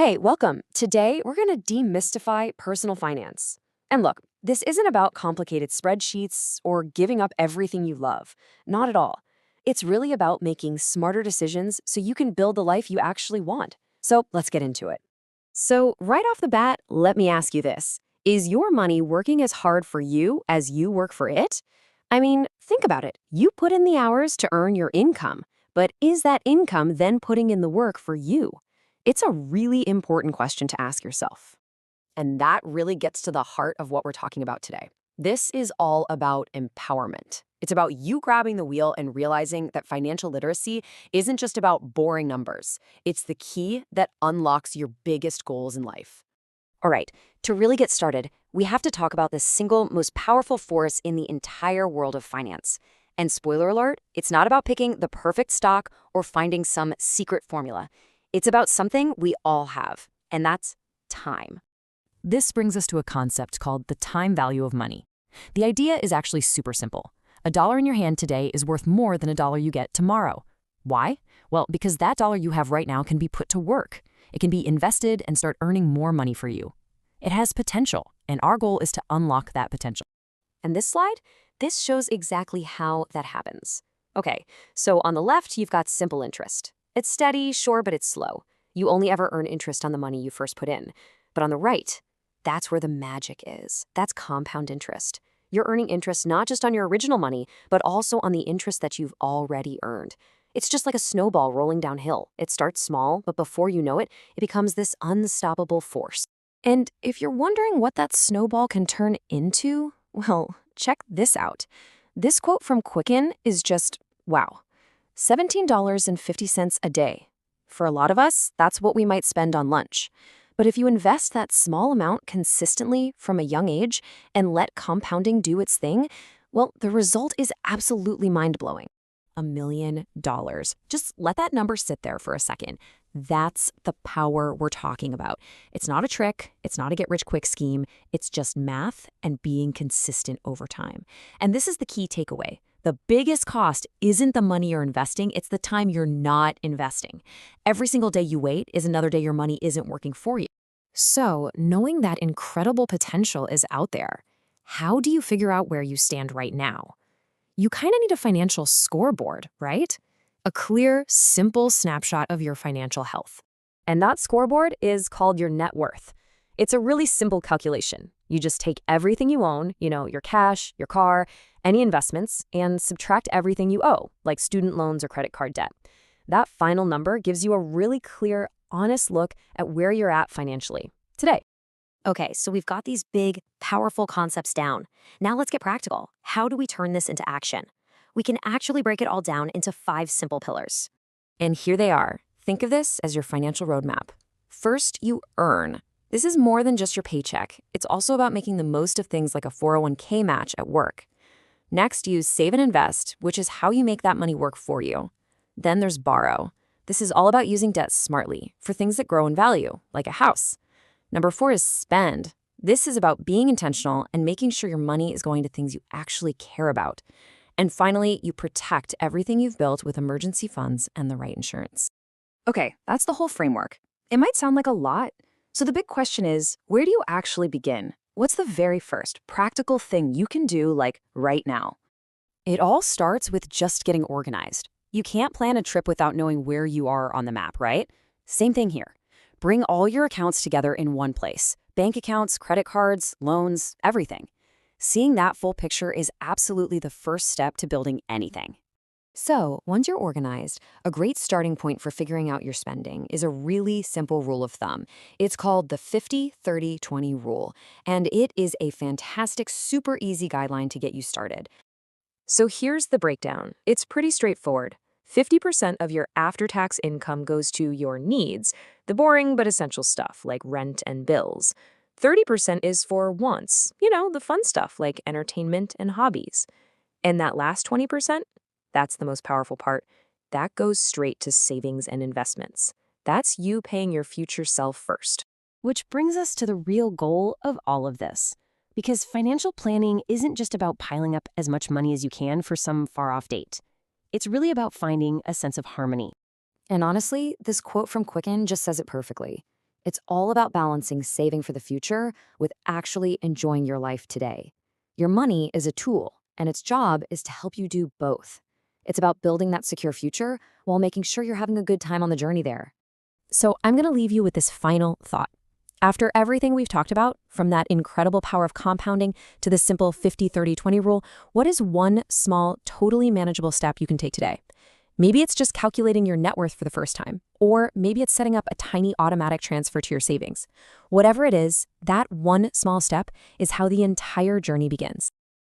Hey, welcome. Today, we're going to demystify personal finance. And look, this isn't about complicated spreadsheets or giving up everything you love. Not at all. It's really about making smarter decisions so you can build the life you actually want. So let's get into it. So, right off the bat, let me ask you this. Is your money working as hard for you as you work for it? I mean, think about it. You put in the hours to earn your income, but is that income then putting in the work for you? It's a really important question to ask yourself. And that really gets to the heart of what we're talking about today. This is all about empowerment. It's about you grabbing the wheel and realizing that financial literacy isn't just about boring numbers. It's the key that unlocks your biggest goals in life. All right, to really get started, we have to talk about the single most powerful force in the entire world of finance. And spoiler alert, it's not about picking the perfect stock or finding some secret formula. It's about something we all have, and that's time. This brings us to a concept called the time value of money. The idea is actually super simple. A dollar in your hand today is worth more than a dollar you get tomorrow. Why? Well, because that dollar you have right now can be put to work. It can be invested and start earning more money for you. It has potential, and our goal is to unlock that potential. And this shows exactly how that happens. Okay, so on the left, you've got simple interest. It's steady, sure, but it's slow. You only ever earn interest on the money you first put in. But on the right, that's where the magic is. That's compound interest. You're earning interest not just on your original money, but also on the interest that you've already earned. It's just like a snowball rolling downhill. It starts small, but before you know it, it becomes this unstoppable force. And if you're wondering what that snowball can turn into, well, check this out. This quote from Quicken is just, wow. $17.50 a day. For a lot of us, that's what we might spend on lunch. But if you invest that small amount consistently from a young age and let compounding do its thing, well, the result is absolutely mind-blowing. $1,000,000. Just let that number sit there for a second. That's the power we're talking about. It's not a trick. It's not a get-rich-quick scheme. It's just math and being consistent over time. And this is the key takeaway. The biggest cost isn't the money you're investing, it's the time you're not investing. Every single day you wait is another day your money isn't working for you. So, knowing that incredible potential is out there, how do you figure out where you stand right now? You kind of need a financial scoreboard, right? A clear, simple snapshot of your financial health. And that scoreboard is called your net worth. It's a really simple calculation. You just take everything you own, your cash, your car, any investments, and subtract everything you owe, like student loans or credit card debt. That final number gives you a really clear, honest look at where you're at financially today. Okay, so we've got these big, powerful concepts down. Now let's get practical. How do we turn this into action? We can actually break it all down into 5 simple pillars. And here they are. Think of this as your financial roadmap. First, you earn. This is more than just your paycheck. It's also about making the most of things like a 401k match at work. Next, you save and invest, which is how you make that money work for you. Then there's borrow. This is all about using debt smartly for things that grow in value, like a house. Number 4 is spend. This is about being intentional and making sure your money is going to things you actually care about. And finally, you protect everything you've built with emergency funds and the right insurance. Okay, that's the whole framework. It might sound like a lot. So the big question is, where do you actually begin? What's the very first practical thing you can do, like right now? It all starts with just getting organized. You can't plan a trip without knowing where you are on the map, right? Same thing here. Bring all your accounts together in one place. Bank accounts, credit cards, loans, everything. Seeing that full picture is absolutely the first step to building anything. So, once you're organized, a great starting point for figuring out your spending is a really simple rule of thumb. It's called the 50-30-20 rule, and it is a fantastic, super easy guideline to get you started. So here's the breakdown. It's pretty straightforward. 50% of your after-tax income goes to your needs, the boring but essential stuff like rent and bills. 30% is for wants, the fun stuff like entertainment and hobbies. And that last 20%, that's the most powerful part. That goes straight to savings and investments. That's you paying your future self first. Which brings us to the real goal of all of this. Because financial planning isn't just about piling up as much money as you can for some far-off date. It's really about finding a sense of harmony. And honestly, this quote from Quicken just says it perfectly. It's all about balancing saving for the future with actually enjoying your life today. Your money is a tool, and its job is to help you do both. It's about building that secure future while making sure you're having a good time on the journey there. So I'm going to leave you with this final thought. After everything we've talked about, from that incredible power of compounding to the simple 50-30-20 rule, what is one small, totally manageable step you can take today? Maybe it's just calculating your net worth for the first time, or maybe it's setting up a tiny automatic transfer to your savings. Whatever it is, that one small step is how the entire journey begins.